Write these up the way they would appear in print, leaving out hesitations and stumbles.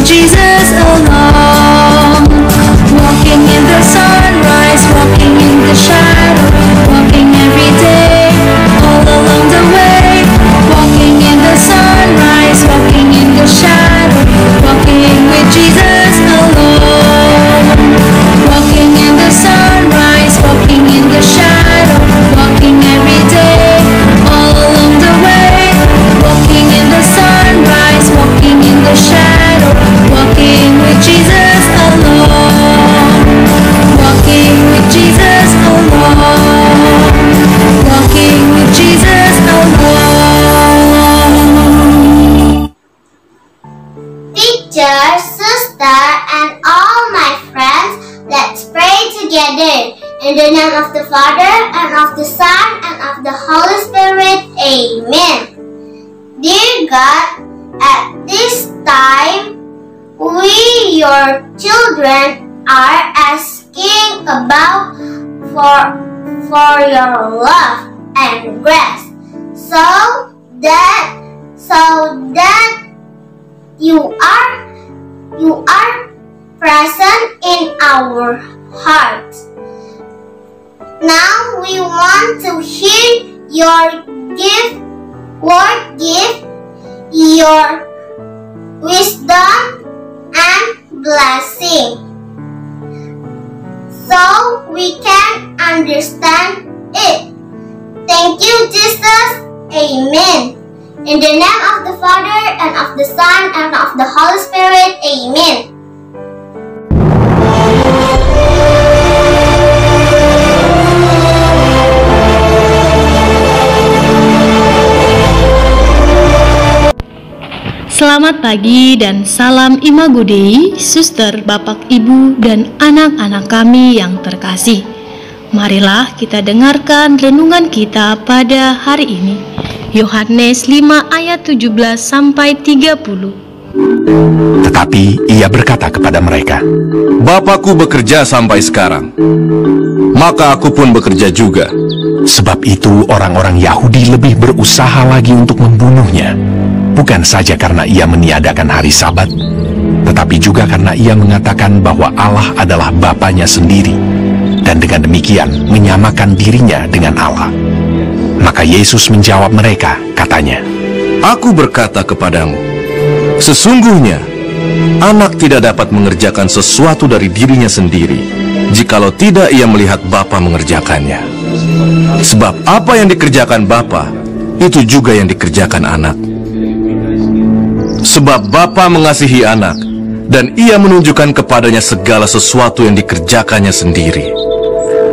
Jesus along. Walking in the sunrise, walking in the shadow, walking every day, all along the way. Walking in the sunrise, walking in the shadow, walking with Jesus alone. Walking in the sunrise, walking in the shadow, walking every day, all along the way. Walking in the sunrise, walking in the shadow, walking with Jesus alone. Walking with Jesus alone. Walking with Jesus alone. Teacher, sister, and all my friends, let's pray together. In the name of the Father, and of the Son, and of the Holy Spirit. Amen. Dear God, at this time, we, your children, are asking about for your love and grace, so that you are present in our hearts. Now we want to hear your your wisdom and blessing, so we can understand it. Thank you, Jesus. Amen. In the name of the Father, and of the Son, and of the Holy Spirit. Amen. Selamat pagi dan salam Imago Dei, suster, bapak, ibu, dan anak-anak kami yang terkasih. Marilah kita dengarkan renungan kita pada hari ini. Yohanes 5 ayat 17 sampai 30. Tetapi ia berkata kepada mereka, "Bapakku bekerja sampai sekarang, maka aku pun bekerja juga." Sebab itu orang-orang Yahudi lebih berusaha lagi untuk membunuhnya, bukan saja karena ia meniadakan hari Sabat, tetapi juga karena ia mengatakan bahwa Allah adalah Bapanya sendiri, dan dengan demikian menyamakan dirinya dengan Allah. Maka Yesus menjawab mereka, katanya, "Aku berkata kepadamu, sesungguhnya anak tidak dapat mengerjakan sesuatu dari dirinya sendiri, jikalau tidak ia melihat Bapa mengerjakannya. Sebab apa yang dikerjakan Bapa, itu juga yang dikerjakan anak. Sebab Bapa mengasihi anak, dan ia menunjukkan kepadanya segala sesuatu yang dikerjakannya sendiri.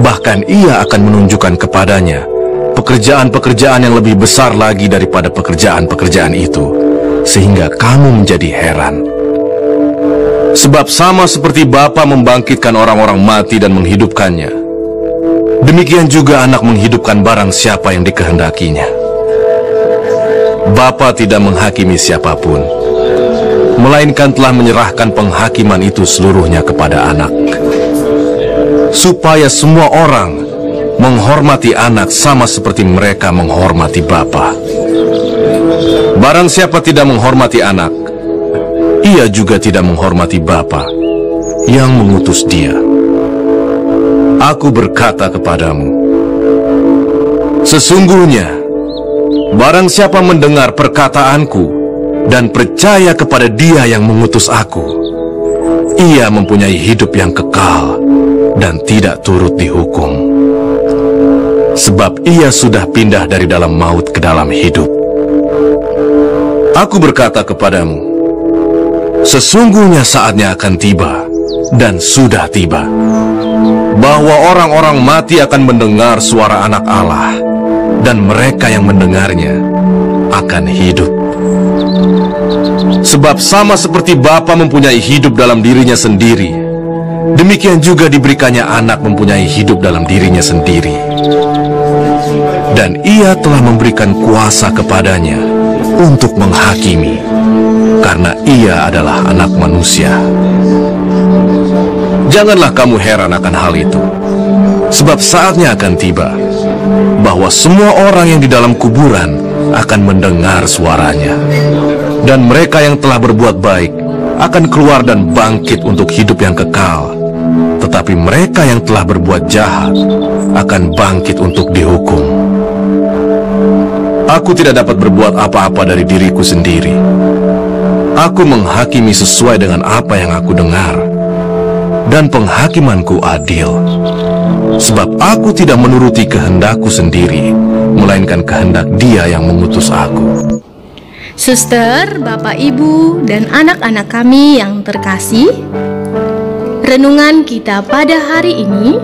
Bahkan ia akan menunjukkan kepadanya pekerjaan-pekerjaan yang lebih besar lagi daripada pekerjaan-pekerjaan itu, sehingga kamu menjadi heran. Sebab sama seperti Bapa membangkitkan orang-orang mati dan menghidupkannya, demikian juga anak menghidupkan barang siapa yang dikehendakinya. Bapa tidak menghakimi siapapun, melainkan telah menyerahkan penghakiman itu seluruhnya kepada anak, supaya semua orang menghormati anak sama seperti mereka menghormati Bapa. Barang siapa tidak menghormati anak, ia juga tidak menghormati Bapa yang mengutus dia. Aku berkata kepadamu, sesungguhnya barang siapa mendengar perkataanku dan percaya kepada Dia yang mengutus aku, ia mempunyai hidup yang kekal dan tidak turut dihukum. Sebab ia sudah pindah dari dalam maut ke dalam hidup. Aku berkata kepadamu, sesungguhnya saatnya akan tiba, dan sudah tiba, bahwa orang-orang mati akan mendengar suara Anak Allah, dan mereka yang mendengarnya akan hidup. Sebab sama seperti Bapa mempunyai hidup dalam dirinya sendiri, demikian juga diberikannya anak mempunyai hidup dalam dirinya sendiri. Dan ia telah memberikan kuasa kepadanya untuk menghakimi, karena ia adalah anak manusia. Janganlah kamu heran akan hal itu, sebab saatnya akan tiba, bahwa semua orang yang di dalam kuburan akan mendengar suaranya. Dan mereka yang telah berbuat baik akan keluar dan bangkit untuk hidup yang kekal. Tetapi mereka yang telah berbuat jahat akan bangkit untuk dihukum. Aku tidak dapat berbuat apa-apa dari diriku sendiri. Aku menghakimi sesuai dengan apa yang aku dengar, dan penghakimanku adil. Sebab aku tidak menuruti kehendakku sendiri, melainkan kehendak Dia yang mengutus aku. Suster, Bapak, Ibu, dan anak-anak kami yang terkasih, renungan kita pada hari ini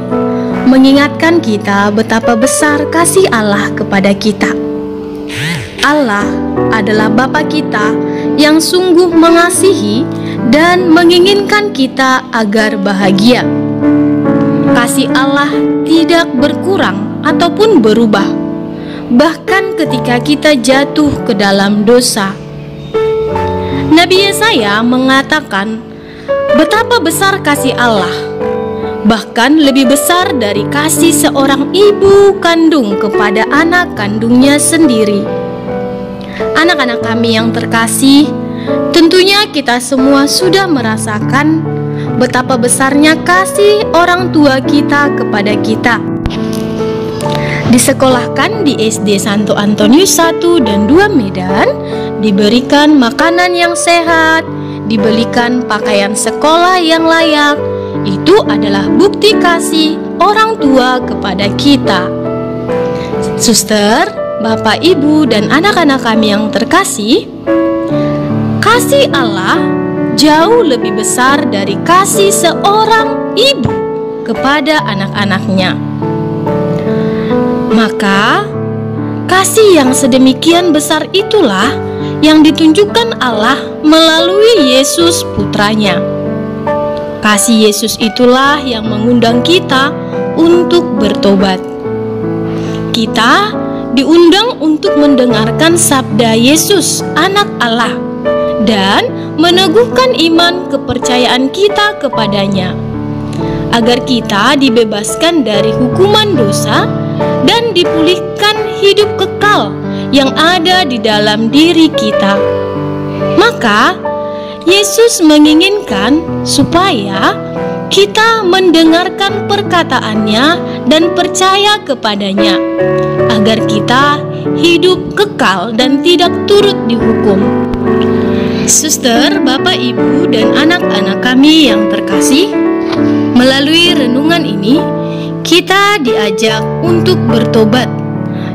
mengingatkan kita betapa besar kasih Allah kepada kita. Allah adalah Bapa kita yang sungguh mengasihi dan menginginkan kita agar bahagia. Kasih Allah tidak berkurang ataupun berubah, bahkan ketika kita jatuh ke dalam dosa. Nabi Yesaya mengatakan betapa besar kasih Allah, bahkan lebih besar dari kasih seorang ibu kandung kepada anak kandungnya sendiri. Anak-anak kami yang terkasih, tentunya kita semua sudah merasakan betapa besarnya kasih orang tua kita kepada kita. Disekolahkan di SD Santo Antonius 1 dan 2 Medan, diberikan makanan yang sehat, dibelikan pakaian sekolah yang layak. Itu adalah bukti kasih orang tua kepada kita. Suster, Bapak, Ibu, dan anak-anak kami yang terkasih, kasih Allah jauh lebih besar dari kasih seorang ibu kepada anak-anaknya. Maka, kasih yang sedemikian besar itulah yang ditunjukkan Allah melalui Yesus putranya. Kasih Yesus itulah yang mengundang kita untuk bertobat. Kita diundang untuk mendengarkan sabda Yesus, Anak Allah, dan meneguhkan iman kepercayaan kita kepadanya, agar kita dibebaskan dari hukuman dosa dan dipulihkan hidup kekal yang ada di dalam diri kita. Maka, Yesus menginginkan supaya kita mendengarkan perkataannya dan percaya kepadanya, agar kita hidup kekal dan tidak turut dihukum. Suster, Bapak, Ibu, dan anak-anak kami yang terkasih, melalui renungan ini kita diajak untuk bertobat,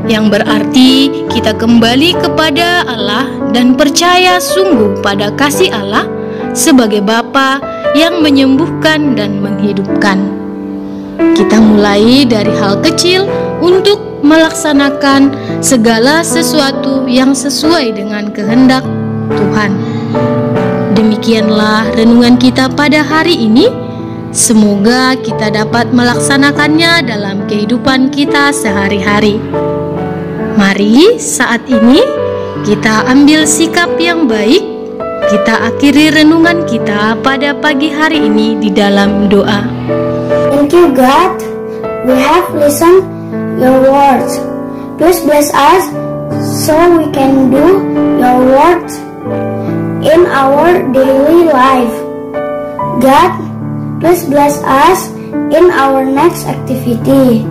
yang berarti kita kembali kepada Allah dan percaya sungguh pada kasih Allah sebagai Bapa yang menyembuhkan dan menghidupkan. Kita mulai dari hal kecil untuk melaksanakan segala sesuatu yang sesuai dengan kehendak Tuhan. Demikianlah renungan kita pada hari ini. Semoga kita dapat melaksanakannya dalam kehidupan kita sehari-hari. Mari saat ini kita ambil sikap yang baik. Kita akhiri renungan kita pada pagi hari ini di dalam doa. Thank you, God. We have listened your words. Please bless us so we can do your words in our daily life. God, please bless us in our next activity.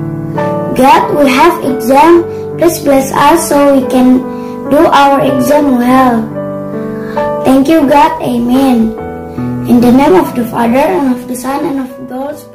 God, we have exam. Please bless us so we can do our exam well. Thank you, God. Amen. In the name of the Father, and of the Son, and of the Holy Spirit.